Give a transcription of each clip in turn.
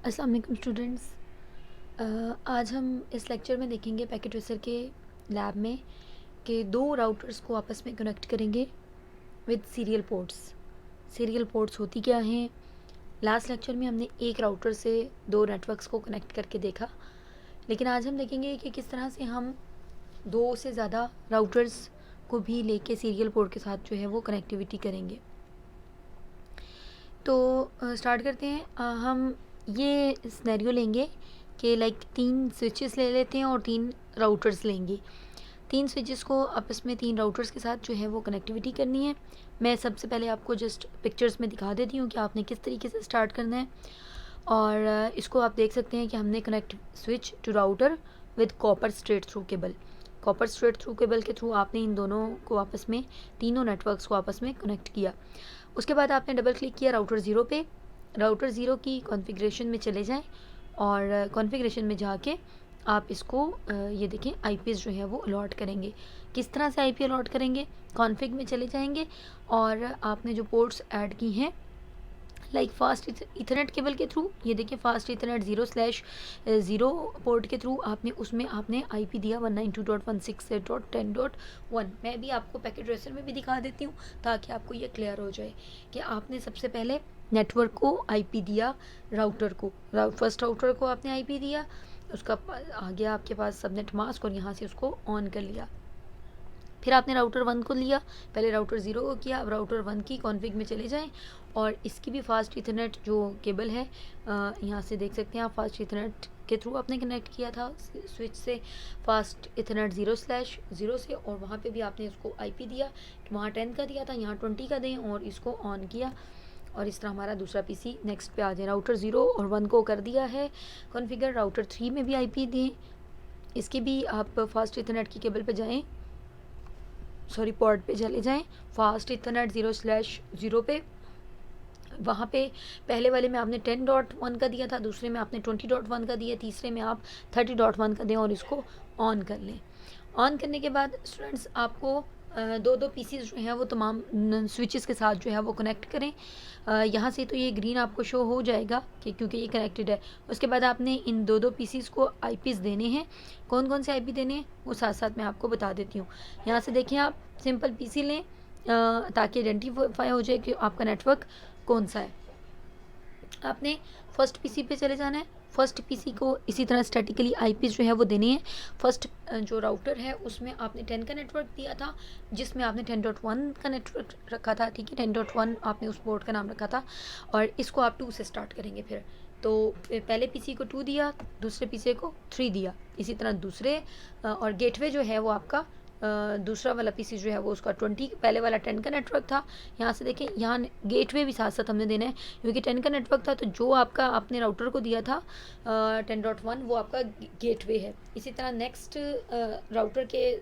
अस्सलाम वालेकुम स्टूडेंट्स। आज हम इस लेक्चर में देखेंगे पैकेट ट्रेसर के लैब में कि दो राउटर्स को आपस में कनेक्ट करेंगे with serial ports. Serial ports होती क्या हैं? लास्ट लेक्चर में हमने एक राउटर से दो नेटवर्क्स को कनेक्ट करके देखा, लेकिन आज हम देखेंगे कि किस तरह से हम दो से ज़्यादा राउटर्स को भी लेके सीरियल पोर्ट के साथ जो है वो कनेक्टिविटी करेंगे। तो स्टार्ट करते हैं। हम ये सिनेरियो लेंगे कि लाइक 3 स्विचेस ले लेते हैं और 3 राउटर्स लेंगे। 3 स्विचेस को आपस में 3 राउटर्स के साथ जो है वो कनेक्टिविटी करनी है। मैं सबसे पहले आपको जस्ट पिक्चर्स में दिखा देती हूँ कि आपने किस तरीके से स्टार्ट करना है। और इसको आप देख सकते हैं कि हमने connect switch to router with copper straight through cable. Copper straight through cable के थ्रू आपने इन दोनों को आपस में, तीनों नेटवर्क्स को आपस में कनेक्ट किया। उसके बाद आपने डबल क्लिक किया राउटर ज़ीरो पे। राउटर ज़ीरो की कॉन्फ़िगरेशन में चले जाएं और कॉन्फ़िगरेशन में जाके आप इसको ये देखें आईपीज़ जो है वो अलॉट करेंगे। किस तरह से आईपी अलॉट करेंगे? कॉन्फ़िग में चले जाएंगे और आपने जो पोर्ट्स ऐड की हैं लाइक फास्ट इथरनेट केबल के थ्रू, ये देखिए फास्ट इथरनेट 0/0 पोर्ट के थ्रू उसमें आपने आईपी दिया 192.168.10.1। मैं भी आपको पैकेट ट्रेसर में भी दिखा देती हूँ ताकि आपको ये क्लियर हो जाए कि आपने सबसे पहले नेटवर्क को आईपी दिया, राउटर को फर्स्ट राउटर को आपने आईपी दिया, उसका आ गया आपके पास सबनेट मास्क और यहाँ से उसको ऑन कर लिया। फिर आपने राउटर 1 को लिया, पहले राउटर 0 को किया, अब राउटर 1 की कॉन्फ़िग में चले जाएं और इसकी भी फास्ट इथरनेट जो केबल है यहाँ से देख सकते हैं आप, फास्ट इथरनेट के थ्रू आपने कनेक्ट किया था स्विच से फास्ट इथरनेट 0/0 से, और वहाँ पे भी आपने इसको आईपी दिया, वहाँ 10 का दिया था, यहाँ 20 का दें और इसको ऑन किया। और इस तरह हमारा दूसरा पीसी नेक्स्ट पे आ जाए। राउटर 0 और 1 को कर दिया है कॉन्फ़िगर। राउटर 3 में भी आईपी दें, इसके भी आप फास्ट इथरनेट की केबल पे जाएँ, सॉरी पोर्ट पे चले जाएं, फास्ट इथरनेट 0/0 पे। वहाँ पे पहले वाले में आपने 10.1 का दिया था, दूसरे में आपने 20.1 का दिया, तीसरे में आप 30.1 का दें और इसको ऑन कर लें। ऑन करने के बाद स्टूडेंट्स आपको दो दो पीसीज जो हैं वो तमाम स्विचेस के साथ जो है वो कनेक्ट करें। यहाँ से तो ये ग्रीन आपको शो हो जाएगा कि क्योंकि ये कनेक्टेड है। उसके बाद आपने इन दो दो पीसीज को आईपीस देने हैं। कौन कौन से आईपी देने हैं वो साथ साथ मैं आपको बता देती हूँ। यहाँ से देखिए आप सिंपल पीसी लें ताकि आइडेंटिफाई हो जाए कि आपका नेटवर्क कौन सा है। आपने फर्स्ट पीसी पे चले जाना है। फर्स्ट पीसी को इसी तरह स्टैटिकली आईपीस जो है वो देनी है। फर्स्ट जो राउटर है उसमें आपने 10 का नेटवर्क दिया था, जिसमें आपने 10.1 का नेटवर्क रखा था, ठीक है, 10.1 आपने उस पोर्ट का नाम रखा था, और इसको आप 2 से स्टार्ट करेंगे। फिर तो पहले पीसी को 2 दिया, दूसरे पीसी को 3 दिया, इसी तरह दूसरे और गेटवे जो है वो आपका दूसरा वाला पीसी जो है वो उसका 20, पहले वाला 10 का नेटवर्क था। यहाँ से देखें, यहाँ गेटवे भी साथ साथ हमने देना है क्योंकि 10 का नेटवर्क था, तो जो आपका आपने राउटर को दिया था 10.1 वो आपका गेटवे है। इसी तरह नेक्स्ट राउटर के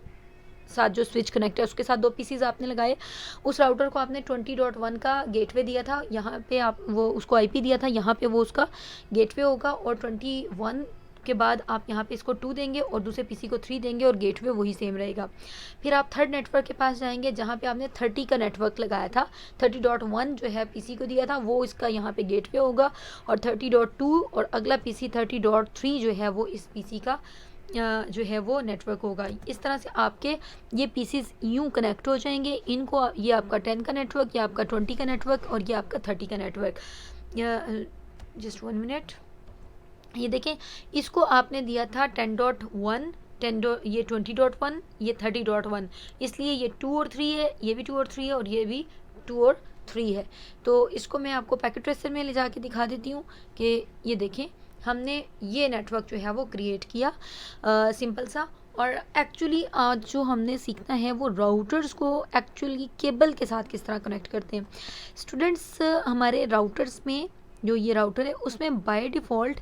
साथ जो स्विच कनेक्ट है उसके साथ दो पीसीज आपने लगाए। उस राउटर को आपने 20.1 का गेटवे दिया था, यहाँ पे आप वो उसको आईपी दिया था, यहाँ पे वो उसका गेटवे होगा, और 21 के बाद आप यहाँ पे इसको 2 देंगे और दूसरे पीसी को 3 देंगे और गेटवे वही सेम रहेगा। फिर आप थर्ड नेटवर्क के पास जाएंगे जहाँ पे आपने 30 का नेटवर्क लगाया था। 30.1 जो है पीसी को दिया था वो इसका यहाँ पे गेटवे होगा, और 30.2 और अगला पीसी 30.3 जो है वो इस पीसी का जो है वो नेटवर्क होगा। इस तरह से आपके ये पीसीज यूँ कनेक्ट हो जाएंगे। इनको ये आपका 10 का नेटवर्क, ये आपका 20 का नेटवर्क और ये आपका 30 का नेटवर्क। जस्ट 1 मिनट, ये देखें, इसको आपने दिया था 10.1, ये 20.1, ये 30.1, इसलिए ये 2 और 3 है, ये भी 2 और 3 है और ये भी 2 और 3 है। तो इसको मैं आपको पैकेट ट्रेसर में ले जाके दिखा देती हूँ कि ये देखें हमने ये नेटवर्क जो है वो क्रिएट किया सिंपल सा। और एक्चुअली आज जो हमने सीखना है वो राउटर्स को एक्चुअली केबल के साथ किस तरह कनेक्ट करते हैं। स्टूडेंट्स, हमारे राउटर्स में जो ये राउटर है उसमें बाय डिफ़ॉल्ट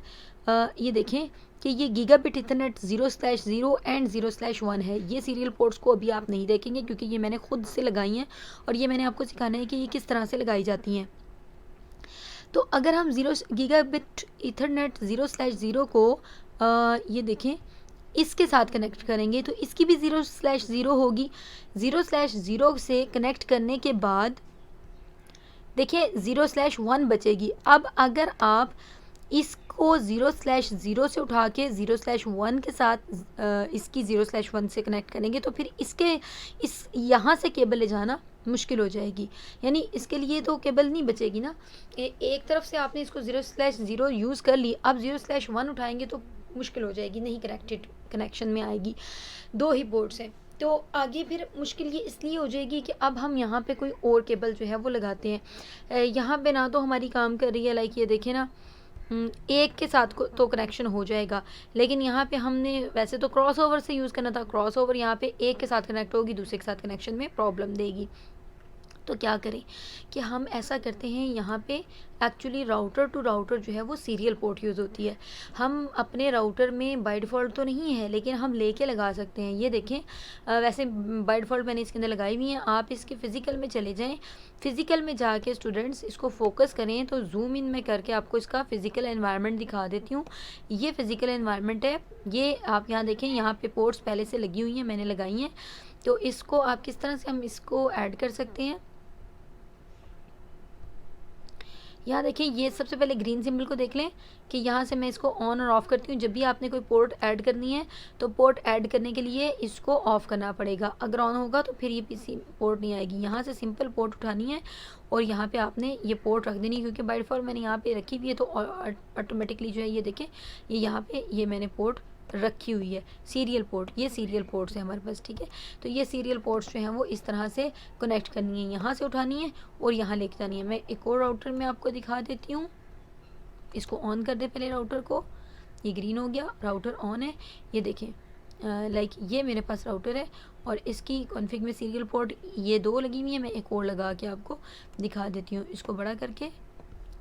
ये देखें कि ये गीगाबिट इथरनेट 0/0 एंड 0/1 है। ये सीरियल पोर्ट्स को अभी आप नहीं देखेंगे क्योंकि ये मैंने खुद से लगाई हैं और ये मैंने आपको सिखाना है कि ये किस तरह से लगाई जाती हैं। तो अगर हम गीगाबिट इथरनेट 0/0 को ये देखें इसके साथ कनेक्ट करेंगे तो इसकी भी 0/0 होगी। 0/0 से कनेक्ट करने के बाद देखिए 0/1 बचेगी। अब अगर आप इसको 0/0 से उठा के 0/1 के साथ इसकी 0/1 से कनेक्ट करेंगे तो फिर इस यहाँ से केबल ले जाना मुश्किल हो जाएगी, यानी इसके लिए तो केबल नहीं बचेगी ना। एक तरफ से आपने इसको 0/0 यूज़ कर ली, अब 0/1 उठाएंगे तो मुश्किल हो जाएगी, नहीं कनेक्शन में आएगी। 2 ही पोर्ट्स हैं तो आगे फिर मुश्किल ये इसलिए हो जाएगी कि अब हम यहाँ पे कोई और केबल जो है वो लगाते हैं। यहाँ पे ना तो हमारी काम कर रही है, लाइक ये देखें ना, एक के साथ तो कनेक्शन हो जाएगा, लेकिन यहाँ पे हमने वैसे तो क्रॉस ओवर से यूज़ करना था, क्रॉस ओवर यहाँ पे एक के साथ कनेक्ट होगी, दूसरे के साथ कनेक्शन में प्रॉब्लम देगी। तो क्या करें कि हम ऐसा करते हैं, यहाँ पे एक्चुअली राउटर टू राउटर जो है वो सीरियल पोर्ट यूज़ होती है। हम अपने राउटर में बाय डिफ़ॉल्ट तो नहीं है, लेकिन हम लेके लगा सकते हैं। ये देखें, वैसे बाय डिफ़ॉल्ट मैंने इसके अंदर लगाई हुई है, आप इसके फ़िज़िकल में चले जाएं। फ़िज़िकल में जाके स्टूडेंट्स इसको फोकस करें तो जूम इन में करके आपको इसका फ़िज़िकल एनवायरनमेंट दिखा देती हूँ। ये फ़िज़िकल एनवायरनमेंट है, ये आप यहाँ देखें, यहाँ पे पोर्ट्स पहले से लगी हुई हैं, मैंने लगाई हैं। तो इसको आप किस तरह से हम इसको ऐड कर सकते हैं, यहाँ देखिए, ये सबसे पहले ग्रीन सिंबल को देख लें कि यहाँ से मैं इसको ऑन और ऑफ़ करती हूँ। जब भी आपने कोई पोर्ट ऐड करनी है तो पोर्ट ऐड करने के लिए इसको ऑफ़ करना पड़ेगा, अगर ऑन होगा तो फिर ये पीसी पोर्ट नहीं आएगी। यहाँ से सिंपल पोर्ट उठानी है और यहाँ पे आपने ये पोर्ट रख देनी है, क्योंकि बाय डिफ़ॉल्ट मैंने यहाँ पे रखी हुई है तो ऑटोमेटिकली जो है ये देखें, ये यहाँ पे ये मैंने पोर्ट रखी हुई है, सीरियल पोर्ट। ये सीरियल पोर्ट्स है हमारे पास, ठीक है। तो ये सीरियल पोर्ट्स जो हैं वो इस तरह से कनेक्ट करनी है, यहाँ से उठानी है और यहाँ लेके जानी है। मैं एक और राउटर में आपको दिखा देती हूँ, इसको ऑन कर दे पहले राउटर को। ये ग्रीन हो गया, राउटर ऑन है। ये देखें, लाइक ये मेरे पास राउटर है और इसकी कॉन्फ़िग में सीरियल पोर्ट ये 2 लगी हुई है। मैं एक और लगा के आपको दिखा देती हूँ, इसको बड़ा करके।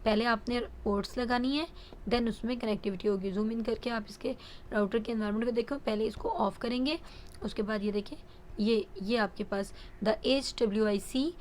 पहले आपने पोर्ट्स लगानी है, देन उसमें कनेक्टिविटी होगी। जूम इन करके आप इसके राउटर के एनवायरनमेंट को देखो। पहले इसको ऑफ़ करेंगे, उसके बाद ये देखें, ये आपके पास the HWIC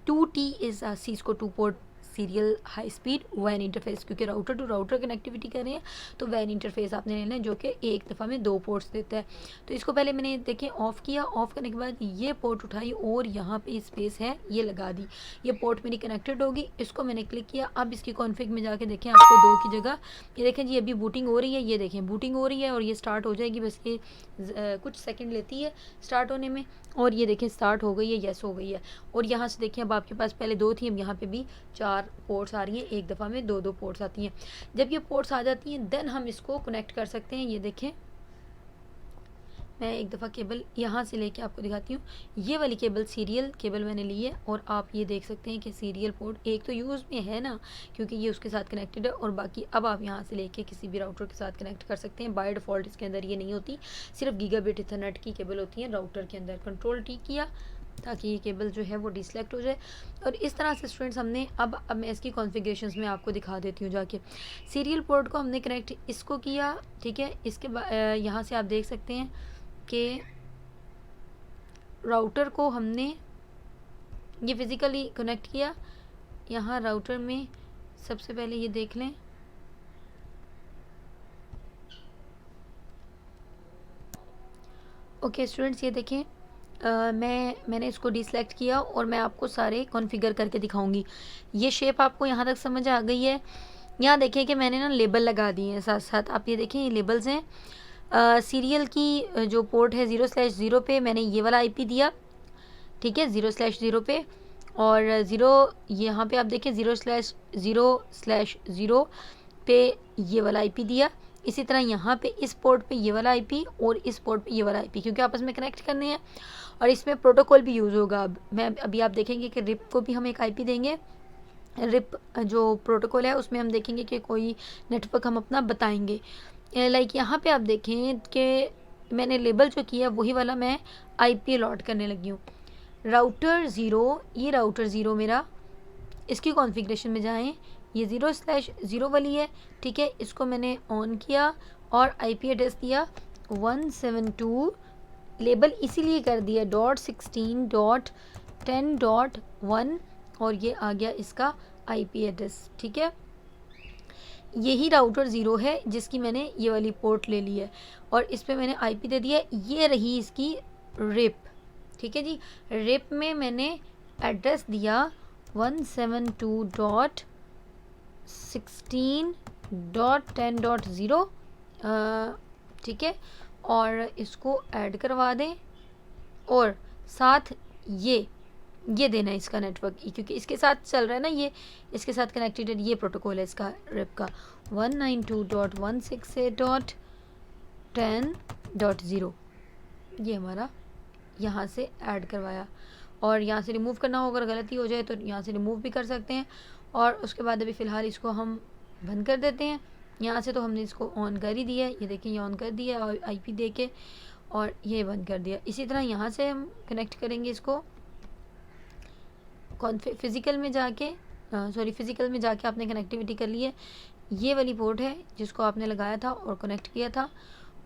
2T is Cisco 2 port serial high speed वैन इंटरफेस, क्योंकि राउटर टू राउटर कनेक्टिविटी कर रहे हैं तो वैन इंटरफेस आपने लेना है, जो कि एक दफ़ा में 2 पोर्ट्स देता है। तो इसको पहले मैंने देखें ऑफ़ किया, ऑफ़ करने के बाद ये पोर्ट उठाई और यहाँ पे स्पेस है ये लगा दी। ये पोर्ट मेरी कनेक्टेड होगी, इसको मैंने क्लिक किया। अब इसकी कॉन्फ़िग में जाके देखें, आपको 2 की जगह ये देखें जी, अभी बूटिंग हो रही है। ये देखें बूटिंग हो रही है और ये स्टार्ट हो जाएगी, बस ये कुछ सेकेंड लेती है स्टार्ट होने में। और ये देखें स्टार्ट हो गई है, येस हो गई है। और यहाँ से देखें, अब आपके पास पहले 2 थी, अब यहाँ पे भी 4 पोर्ट्स आ रही हैं, एक दफ़ा में 2 पोर्ट्स आती हैं। जब ये पोर्ट्स आ जाती हैं देन हम इसको कनेक्ट कर सकते हैं। ये देखें, मैं एक दफ़ा केबल यहाँ से लेके आपको दिखाती हूँ। ये वाली केबल सीरियल केबल मैंने ली है और आप ये देख सकते हैं कि सीरियल पोर्ट एक तो यूज़ में है ना, क्योंकि ये उसके साथ कनेक्टेड है, और बाकी अब आप यहाँ से लेके किसी भी राउटर के साथ कनेक्ट कर सकते हैं। बाय डिफ़ॉल्ट इसके अंदर ये नहीं होती, सिर्फ गीगाबिट ईथरनेट की केबल होती है राउटर के अंदर। कंट्रोल-T किया ताकि ये केबल जो है वो डिसलेक्ट हो जाए। और इस तरह से स्टूडेंट्स हमने अब मैं इसकी कॉन्फ़िगरेशंस में आपको दिखा देती हूँ जाके। सीरियल पोर्ट को हमने कनेक्ट इसको किया, ठीक है। इसके बाद यहाँ से आप देख सकते हैं कि राउटर को हमने ये फिज़िकली कनेक्ट किया। यहाँ राउटर में सबसे पहले ये देख लें, ओके स्टूडेंट्स, ये देखें, मैंने इसको डिसलेक्ट किया और मैं आपको सारे कॉन्फ़िगर करके दिखाऊंगी। ये शेप आपको यहाँ तक समझ आ गई है। यहाँ देखिए कि मैंने ना लेबल लगा दिए हैं साथ साथ, आप ये देखें, ये लेबल्स हैं। सीरियल की जो पोर्ट है 0/0 पे मैंने ये वाला IP दिया, ठीक है, 0/0 पे। और 0 यहाँ पे आप देखें 0/0/0 पे ये वाला IP दिया। इसी तरह यहाँ पे इस पोर्ट पे ये वाला IP और इस पोर्ट पे ये वाला IP, क्योंकि आपस में कनेक्ट करने हैं। और इसमें प्रोटोकॉल भी यूज़ होगा। अभी आप देखेंगे कि रिप को भी हम एक IP देंगे। रिप जो प्रोटोकॉल है उसमें हम देखेंगे कि कोई नेटवर्क हम अपना बताएंगे। लाइक यहाँ पे आप देखें कि मैंने लेबल जो किया वही वाला मैं IP अलॉट करने लगी हूँ। राउटर 0, ये राउटर 0 मेरा, इसकी कॉन्फ़िगरेशन में जाएं, ये 0/0 वाली है, ठीक है। इसको मैंने ऑन किया और IP एड्रेस दिया 172, लेबल इसीलिए कर दिया .16.10.1 और ये आ गया इसका IP एड्रेस, ठीक है। यही राउटर 0 है जिसकी मैंने ये वाली पोर्ट ले ली है और इस पे मैंने IP दे दिया। ये रही इसकी रिप, ठीक है जी। रिप में मैंने एड्रेस दिया 172.16 10.0, ठीक है, और इसको ऐड करवा दें और साथ ये देना है इसका नेटवर्क, क्योंकि इसके साथ चल रहा है ना, ये इसके साथ कनेक्टेड है, ये प्रोटोकॉल है इसका रिप का 192.168.10.0, ये हमारा यहाँ से ऐड करवाया। और यहाँ से रिमूव करना होगा, अगर गलती हो जाए तो यहाँ से रिमूव भी कर सकते हैं। और उसके बाद अभी फ़िलहाल इसको हम बंद कर देते हैं। यहाँ से तो हमने इसको ऑन कर ही दिया है, ये देखिए ये ऑन कर दिया और आईपी दे के, और ये बंद कर दिया। इसी तरह यहाँ से हम कनेक्ट करेंगे इसको फिज़िकल में जाके, फिज़िकल में जाके आपने कनेक्टिविटी कर ली है। ये वाली पोर्ट है जिसको आपने लगाया था और कनेक्ट किया था।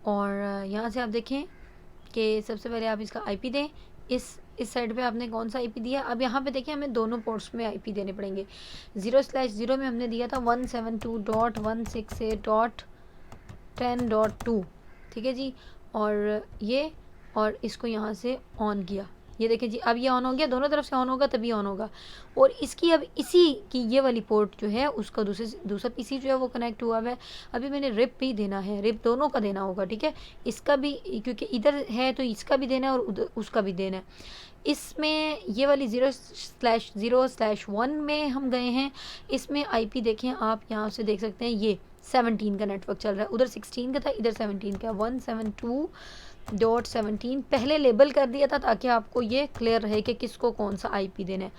और यहाँ से आप देखें कि सबसे पहले आप इसका आईपी दें। इस साइड पे आपने कौन सा आईपी दिया, अब यहाँ पे देखिए हमें दोनों पोर्ट्स में आईपी देने पड़ेंगे। 0/0 में हमने दिया था 172.168.10.2, ठीक है जी। और ये, और इसको यहाँ से ऑन किया, ये देखिए जी, अब ये ऑन हो गया, दोनों तरफ से ऑन होगा तभी ऑन होगा। और इसकी अब इसी की ये वाली पोर्ट जो है उसका दूसरा पीसी जो है वो कनेक्ट हुआ है। अभी मैंने रिप भी देना है, रिप दोनों का देना होगा, ठीक है, इसका भी, क्योंकि इधर है तो इसका भी देना है और उधर उसका भी देना है। इसमें ये वाली 0/0/1 में हम गए हैं। इसमें आईपी देखें आप, यहाँ से देख सकते हैं ये 17 का नेटवर्क चल रहा है, उधर 16 का था, इधर 17 का। 172.17 पहले लेबल कर दिया था ताकि आपको ये क्लियर रहे कि किसको कौन सा आईपी देना है,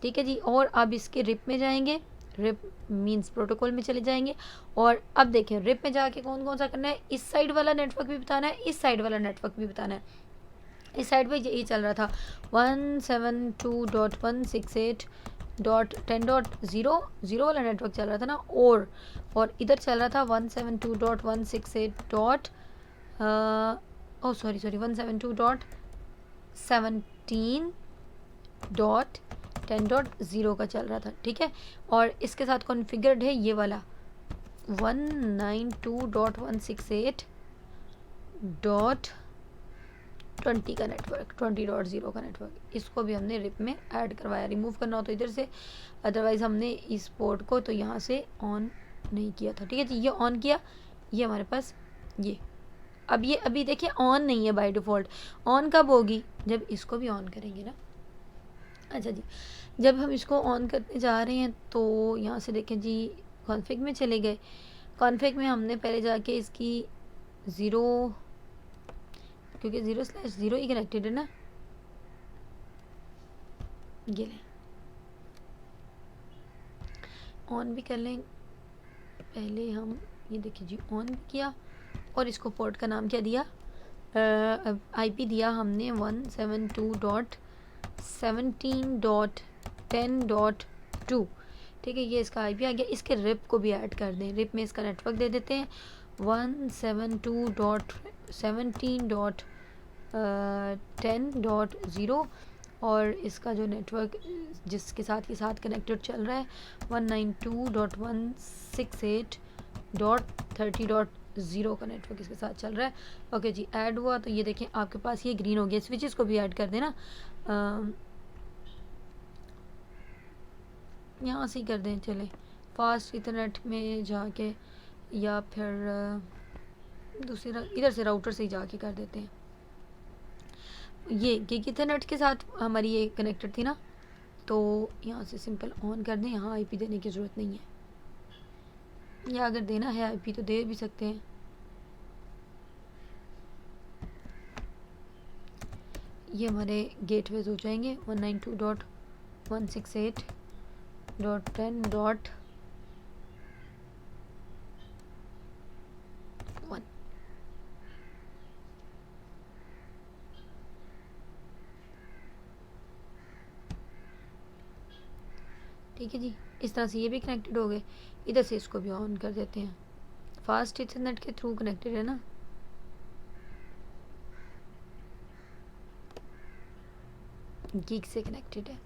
ठीक है जी। और अब इसके रिप में जाएंगे, रिप मींस प्रोटोकॉल में चले जाएंगे। और अब देखें रिप में जाके कौन कौन सा करना है, इस साइड वाला नेटवर्क भी बताना है, इस साइड वाला नेटवर्क भी बताना है। इस साइड पे यही चल रहा था 172.168.10.0, जीरो वाला नेटवर्क चल रहा था ना। और इधर चल रहा था 172.168. 172.17.10.0 का चल रहा था, ठीक है। और इसके साथ कॉन्फ़िगर्ड है ये वाला 192.168.20 का नेटवर्क, 20.0 का नेटवर्क। इसको भी हमने रिप में ऐड करवाया। रिमूव करना हो तो इधर से, अदरवाइज़ हमने इस पोर्ट को तो यहाँ से ऑन नहीं किया था, ठीक है जी। ये ऑन किया, ये हमारे पास ये, अब ये अभी देखिए ऑन नहीं है बाय डिफ़ॉल्ट। ऑन कब होगी, जब इसको भी ऑन करेंगे ना। अच्छा जी, जब हम इसको ऑन करने जा रहे हैं तो यहाँ से देखें जी, कॉन्फ़िग में चले गए। कॉन्फ़िग में हमने पहले जाके इसकी 0, क्योंकि 0/0 ही कनेक्टेड है ना, ये लें, ऑन भी कर लें। पहले हम ये देखिए जी ऑन भी किया, और इसको पोर्ट का नाम क्या दिया, आईपी दिया हमने 172.17.10.2, ठीक है। ये इसका आईपी आ गया। इसके रिप को भी ऐड कर दें, रिप में इसका नेटवर्क दे देते हैं 172.17.10.0, और इसका जो नेटवर्क जिसके साथ ये साथ कनेक्टेड चल रहा है 192.168.30.0 का नेटवर्क इसके साथ चल रहा है। ओके जी, ऐड हुआ तो ये देखें आपके पास ये ग्रीन हो गया। स्विचेस को भी ऐड कर देना, यहाँ से ही कर दें, चलें फास्ट इथरनेट में जाके, या फिर दूसरी इधर से राउटर से ही जाके कर देते हैं। ये गिग इथरनेट के साथ हमारी ये कनेक्टेड थी ना, तो यहाँ से सिंपल ऑन कर दें। यहाँ आईपी देने की ज़रूरत नहीं है, या अगर देना है आईपी तो दे भी सकते हैं। ये हमारे गेटवेज हो जाएंगे 192.168.10.1, ठीक है जी। इस तरह से ये भी कनेक्टेड हो गए। इधर से इसको भी ऑन कर देते हैं। फास्ट इंटरनेट के थ्रू कनेक्टेड है ना, गीग से कनेक्टेड है,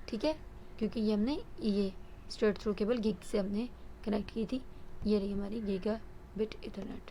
ठीक है, क्योंकि ये हमने ये स्ट्रेट थ्रू केबल गीग से हमने कनेक्ट की थी। ये रही हमारी गीगाबिट इथरनेट।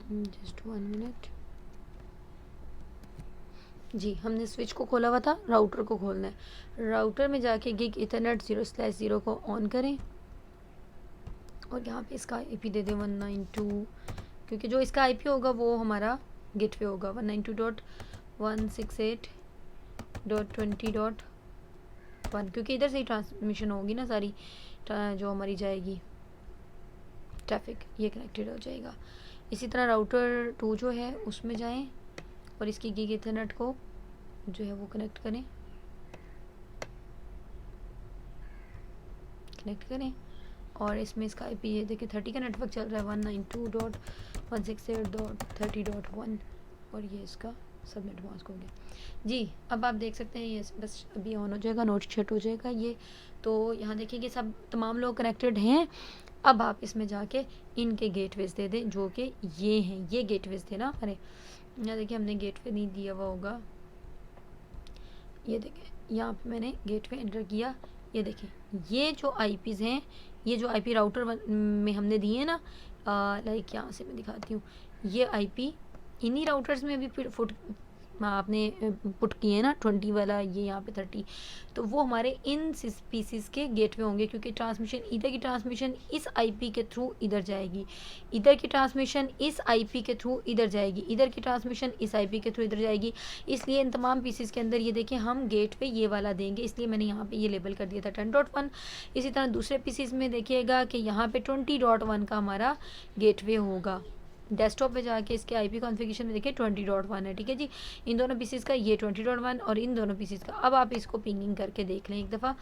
जस्ट 1 मिनट जी। हमने स्विच को खोला हुआ था, राउटर को खोलना है। राउटर में जाके गिग इथरनेट 0/0 को ऑन करें और यहाँ पे इसका आईपी दे दें 192, क्योंकि जो इसका आईपी होगा वो हमारा गेटवे होगा 192.168.20.1, क्योंकि इधर से ही ट्रांसमिशन होगी ना सारी, जो हमारी जाएगी ट्रैफिक, ये कनेक्टेड हो जाएगा। इसी तरह राउटर 2 जो है उसमें जाएं और इसकी गिग इथरनेट को जो है वो कनेक्ट करें और इसमें इसका आईपी ये देखिए 30 का नेटवर्क चल रहा है 192.168.30.1 और ये इसका सबनेट मास्क हो गया जी। अब आप देख सकते हैं ये बस अभी ऑन हो जाएगा, नोट सेट हो जाएगा ये। तो यहाँ देखिए कि सब तमाम लोग कनेक्टेड हैं। अब आप इसमें जाके इनके गेटवेज दे दें, जो कि ये हैं, ये गेटवेज थे ना हमारे। यहाँ देखिए हमने गेटवे नहीं दिया हुआ होगा, ये देखें यहाँ पे मैंने गेटवे एंटर किया। ये देखें ये जो आईपीज़ हैं, ये जो आईपी राउटर में हमने दिए ना, लाइक यहाँ से मैं दिखाती हूँ, ये आईपी इन्हीं राउटर्स में भी फुट आपने पुट किए ना 20 वाला, ये यहाँ पे 30, तो वो हमारे इन पीसीस के गेटवे होंगे, क्योंकि ट्रांसमिशन इधर की ट्रांसमिशन इस आईपी के थ्रू इधर जाएगी, इधर की ट्रांसमिशन इस आईपी के थ्रू इधर जाएगी, इधर की ट्रांसमिशन इस आईपी के थ्रू इधर जाएगी। इसलिए इन तमाम पीसीस के अंदर ये देखिए हम गेटवे ये वाला देंगे, इसलिए मैंने यहाँ पे ये लेबल कर दिया था 10.1। इसी तरह दूसरे पीसीस में देखिएगा कि यहाँ पे 20.1 का हमारा गेटवे होगा। डेस्कटॉप पे जाके इसके आईपी कॉन्फ़िगरेशन में देखिए 20.1 है, ठीक है जी। इन दोनों पीसीस का ये 20.1 और इन दोनों पीसीस का। अब आप इसको पिंगिंग करके देख लें एक दफ़ा।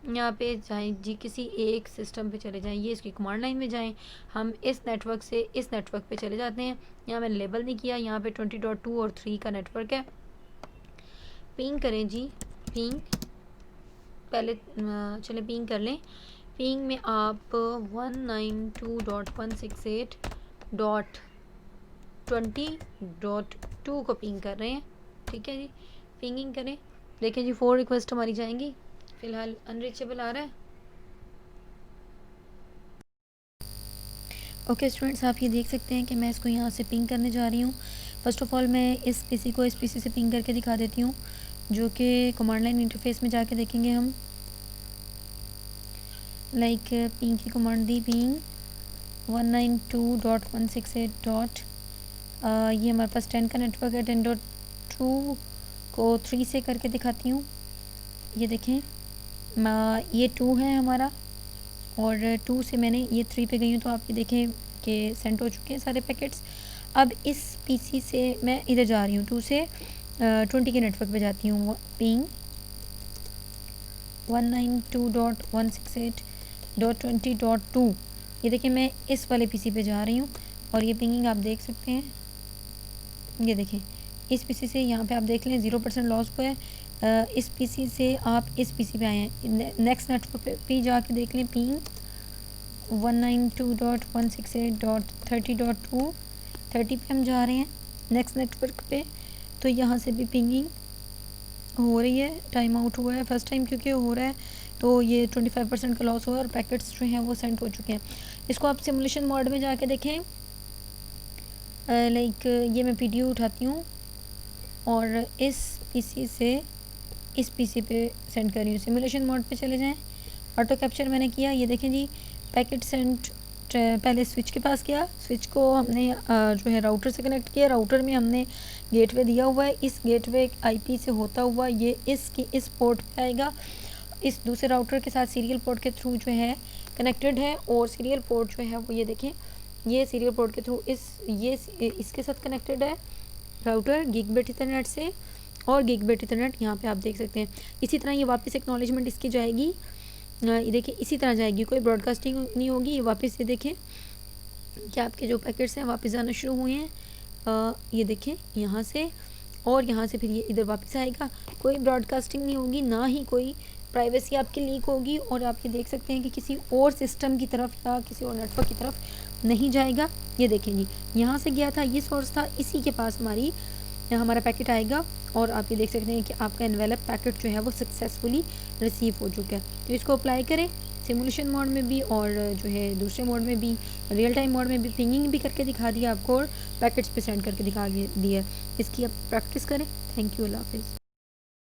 यहाँ पे जाएं जी, किसी एक सिस्टम पे चले जाएं, ये इसकी कमांड लाइन में जाएं। हम इस नेटवर्क से इस नेटवर्क पे चले जाते हैं। यहाँ मैंने लेबल नहीं किया, यहाँ पे 20.2 और 3 का नेटवर्क है। पिंग करें जी, पिंग पहले चले पिंग कर लें। पिंग में आप 192.168.20.2 को पिंग कर रहे हैं, ठीक है जी। पिंगिंग करें, देखें जी 4 रिक्वेस्ट हमारी जाएंगी। फ़िलहाल अनरीचेबल आ रहा है। ओके स्टूडेंट्स, आप ये देख सकते हैं कि मैं इसको यहाँ से पिंग करने जा रही हूँ। फ़र्स्ट ऑफ़ ऑल मैं इस पीसी को इस पीसी से पिंग करके दिखा देती हूँ, जो कि कमांड लाइन इंटरफेस में जाके देखेंगे हम। लाइक पिंग की कमांड दी, पिंग 192.168. ये हमारे पास 10 का नेटवर्क है। 10.2 को 3 से करके दिखाती हूँ। ये देखें ये 2 है हमारा और 2 से मैंने ये 3 पे गई हूँ, तो आप ये देखें कि सेंड हो चुके हैं सारे पैकेट्स। अब इस पीसी से मैं इधर जा रही हूँ, 2 से 20 के नेटवर्क पे जाती हूँ। पिंग 192.168.20.2। ये देखिए मैं इस वाले पीसी पे जा रही हूँ और ये पिंगिंग आप देख सकते हैं। ये देखें इस पीसी से यहाँ पे आप देख लें 0% लॉस हुआ है। इस पीसी से आप इस पीसी पे आए हैं, नेक्स्ट नेटवर्क पे जाके देख लें। पिंग 192.168.30.2, 30 पे हम जा रहे हैं नेक्स्ट नेटवर्क पे। तो यहाँ से भी पिंगिंग हो रही है, टाइम आउट हुआ है फर्स्ट टाइम क्योंकि हो रहा है, तो ये 25% का लॉस हुआ है और पैकेट्स जो हैं वो सेंड हो चुके हैं। इसको आप सिमुलेशन मोड में जाके देखें। लाइक ये मैं पीडीयू उठाती हूँ और इस पीसी से इस पीसी पे सेंड कर रही हूँ। सिमुलेशन मोड पे चले जाएं। ऑटो कैप्चर मैंने किया, ये देखें जी पैकेट सेंड पहले स्विच के पास किया, स्विच को हमने जो है राउटर से कनेक्ट किया, राउटर में हमने गेटवे दिया हुआ है। इस गेटवे आईपी से होता हुआ ये इस पोर्ट पे आएगा, इस दूसरे राउटर के साथ सीरियल पोर्ट के थ्रू जो है कनेक्टेड है। और सीरियल पोर्ट जो है वो ये देखें, ये सीरियल पोर्ट के थ्रू इसके साथ कनेक्टेड है राउटर गिगबेट इथरनेट से, और गिगबेट इथरनेट यहाँ पे आप देख सकते हैं। इसी तरह ये वापस एक्नॉलेजमेंट इसकी जाएगी, ये देखिए इसी तरह जाएगी, कोई ब्रॉडकास्टिंग नहीं होगी। ये वापस ये देखें कि आपके जो पैकेट्स हैं वापस आना शुरू हुए हैं, ये देखें यहाँ से, और यहाँ से फिर ये इधर वापस आएगा। कोई ब्रॉडकास्टिंग नहीं होगी, ना ही कोई प्राइवेसी आपकी लीक होगी, और आप ये देख सकते हैं कि किसी और सिस्टम की तरफ या किसी और नेटवर्क की तरफ नहीं जाएगा। ये देखें जी यहाँ से गया था, ये सोर्स था, इसी के पास हमारा पैकेट आएगा, और आप ये देख सकते हैं कि आपका एनवेलप पैकेट जो है वो सक्सेसफुली रिसीव हो चुका है। तो इसको अप्लाई करें सिमुलेशन मोड में भी और जो है दूसरे मोड में भी, रियल टाइम मोड में भी पिंगिंग भी करके दिखा दिया आपको और पैकेट्स पे सेंड करके दिखा दिया। इसकी आप प्रैक्टिस करें। थैंक यू, अल्लाह हाफिज़।